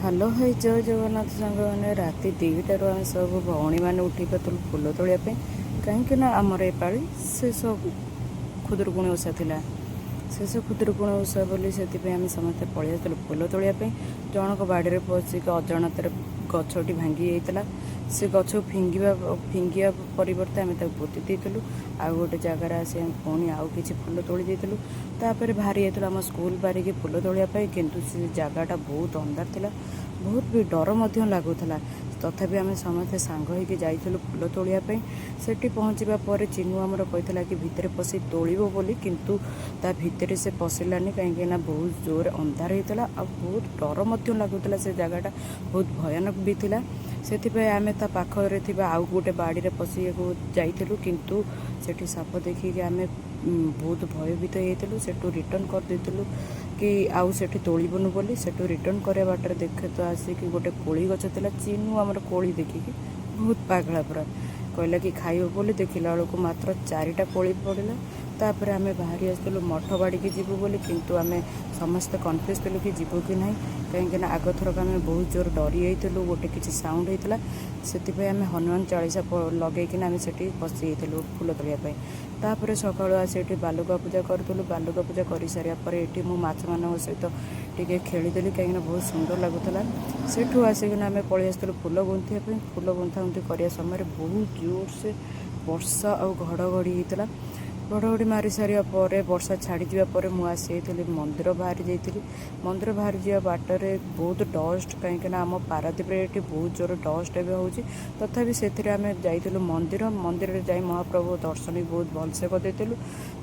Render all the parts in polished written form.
Hello ଭାଇ, ଜୟ ଜଗନ୍ନାଥ। ସାଙ୍ଗମାନେ ରାତି 2ଟାରୁ ଆମେ ସବୁ ଭଉଣୀମାନେ ଉଠି ପାରୁଥିଲୁ ଫୁଲ ତୋଳିବା ପାଇଁ। କାହିଁକି ନା ଆମର ଏପାଳି ଶେଷ ଖୁଦୁରୁକୁଣୀ ଓଷା ଥିଲା। ଶେଷ ଖୁଦୁରୁକୁଣୀ ଓଷା ବୋଲି ସେଥିପାଇଁ ଆମେ ସମସ୍ତେ ପଳେଇ ଆସିଥିଲୁ ଫୁଲ ତୋଳିବା ପାଇଁ। ଜଣକ ବାଡ଼ିରେ ପଶିକି ଅଜାଣତରେ ଗଛଟି ଭାଙ୍ଗି ଯାଇଥିଲା। ସେ ଗଛକୁ ଫିଙ୍ଗିବା ପରିବର୍ତ୍ତେ ଆମେ ତାକୁ ପୋତି ଦେଇଥିଲୁ। ଆଉ ଗୋଟେ ଜାଗାରେ ଆସି ଆମେ ପୁଣି ଆଉ କିଛି ଫୁଲ ତୋଳି ଦେଇଥିଲୁ। ତାପରେ ବାହାରି ଯାଇଥିଲୁ ଆମ ସ୍କୁଲ ବାରିକି ଫୁଲ ତୋଳିବା ପାଇଁ। କିନ୍ତୁ ସେ ଜାଗାଟା ବହୁତ ଅନ୍ଧାର ଥିଲା, ବହୁତ ବି ଡର ମଧ୍ୟ ଲାଗୁଥିଲା। ତଥାପି ଆମେ ସମସ୍ତେ ସାଙ୍ଗ ହୋଇକି ଯାଇଥିଲୁ ଫୁଲ ତୋଳିବା ପାଇଁ। ସେଠି ପହଞ୍ଚିବା ପରେ ଚିନୁ ଆମର କହିଥିଲା କି ଭିତରେ ପଶି ତୋଳିବ ବୋଲି, କିନ୍ତୁ ତା ଭିତରେ ସେ ପଶିଲାନି। କାହିଁକିନା ବହୁତ ଜୋରରେ ଅନ୍ଧାର ହେଇଥିଲା ଆଉ ବହୁତ ଡର ମଧ୍ୟ ଲାଗୁଥିଲା। ସେ ଜାଗାଟା ବହୁତ ଭୟାନକ ବି ଥିଲା। ସେଥିପାଇଁ ଆମେ ତା ପାଖରେ ଥିବା ଆଉ ଗୋଟେ ବାଡ଼ିରେ ପଶିବାକୁ ଯାଇଥିଲୁ, କିନ୍ତୁ ସେଠି ସାପ ଦେଖିକି ଆମେ ବହୁତ ଭୟଭୀତ ହେଇଯାଇଥିଲୁ। ସେଠୁ ରିଟର୍ନ କରିଦେଇଥିଲୁ କି ଆଉ ସେଠି ତୋଳିବୁନୁ ବୋଲି। ସେଠୁ ରିଟର୍ନ କରିବା ବାଟରେ ଦେଖେ ତ ଆସିକି ଗୋଟେ କୋଳି ଗଛ ଥିଲା। ଚିନୁ ଆମର କୋଳି ଦେଖିକି ବହୁତ ପାଗଳା ପୁରା, କହିଲା କି ଖାଇବ ବୋଲି। ଦେଖିଲା ବେଳକୁ ମାତ୍ର 4ଟା କୋଳି ପଡ଼ିଲା। ତାପରେ ଆମେ ବାହାରି ଆସିଥିଲୁ ମଠ ବାଡ଼ିକି ଯିବୁ ବୋଲି, କିନ୍ତୁ ଆମେ ସମସ୍ତେ କନଫ୍ୟୁଜ୍ ଥିଲୁ କି ଯିବୁ କି ନାହିଁ। କାହିଁକିନା ଆଗଥରକ ଆମେ ବହୁତ ଜୋର ଡରି ଯାଇଥିଲୁ, ଗୋଟେ କିଛି ସାଉଣ୍ଡ ହେଇଥିଲା। ସେଥିପାଇଁ ଆମେ ହନୁମାନ ଚାଳିଶା ଲଗେଇକିନା ଆମେ ସେଠି ପଶି ଯାଇଥିଲୁ ଫୁଲ ତୋଳିବା ପାଇଁ। ତାପରେ ସକାଳୁ ଆସି ଏଠି ବାଲୁକା ପୂଜା କରୁଥିଲୁ। ବାଲୁକା ପୂଜା କରିସାରିବା ପରେ ଏଠି ମୁଁ ମାଛମାନଙ୍କ ସହିତ ଟିକେ ଖେଳିଦେଲି, କାହିଁକିନା ବହୁତ ସୁନ୍ଦର ଲାଗୁଥିଲା। ସେଠୁ ଆସିକିନା ଆମେ ପଳେଇ ଆସିଥିଲୁ ଫୁଲ ଗୁନ୍ଥିବା ପାଇଁ। ଫୁଲ ଗୁନ୍ଥାଗୁନ୍ଥି କରିବା ସମୟରେ ବହୁତ ଜୋରସେ ବର୍ଷା ଆଉ ଘଡ଼ଘଡ଼ି ହେଇଥିଲା। ଘଡ଼ଘଡ଼ି ମାରି ସାରିବା ପରେ ବର୍ଷା ଛାଡ଼ିଯିବା ପରେ ମୁଁ ଆସିଯାଇଥିଲି ମନ୍ଦିର ବାହାରି ଯାଇଥିଲି। ମନ୍ଦିର ବାହାରି ଯିବା ବାଟରେ ବହୁତ ଡଷ୍ଟ, କାହିଁକିନା ଆମ ପାରାଦ୍ୱୀପରେ ଏଠି ବହୁତ ଜୋର ଡଷ୍ଟ ଏବେ ହେଉଛି। ତଥାପି ସେଥିରେ ଆମେ ଯାଇଥିଲୁ ମନ୍ଦିରରେ ଯାଇ ମହାପ୍ରଭୁ ଦର୍ଶନ ବି ବହୁତ ଭଲସେ କରିଦେଇଥିଲୁ।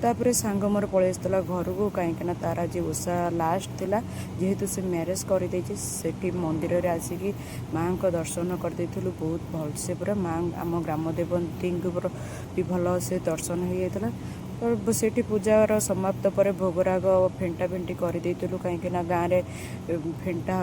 ତାପରେ ସାଙ୍ଗ ମୋର ପଳେଇ ଆସିଥିଲା ଘରକୁ, କାହିଁକିନା ତାର ଆଜି ଓଷା ଲାଷ୍ଟ ଥିଲା। ଯେହେତୁ ସେ ମ୍ୟାରେଜ୍ କରିଦେଇଛି, ସେଠି ମନ୍ଦିରରେ ଆସିକି ମାଆଙ୍କ ଦର୍ଶନ କରିଦେଇଥିଲୁ ବହୁତ ଭଲସେ ପୁରା। ଆମ ଗ୍ରାମ ଦେବତୀଙ୍କର ବି ଭଲ ସେ ଦର୍ଶନ ହେଇଯାଇଥିଲା। ସେଠି ପୂଜାର ସମାପ୍ତ ପରେ ଭୋଗରାଗ ଫେଣ୍ଟା ଫେଣ୍ଟି କରିଦେଇଥିଲୁ, କାହିଁକିନା ଗାଁରେ ଫେଣ୍ଟା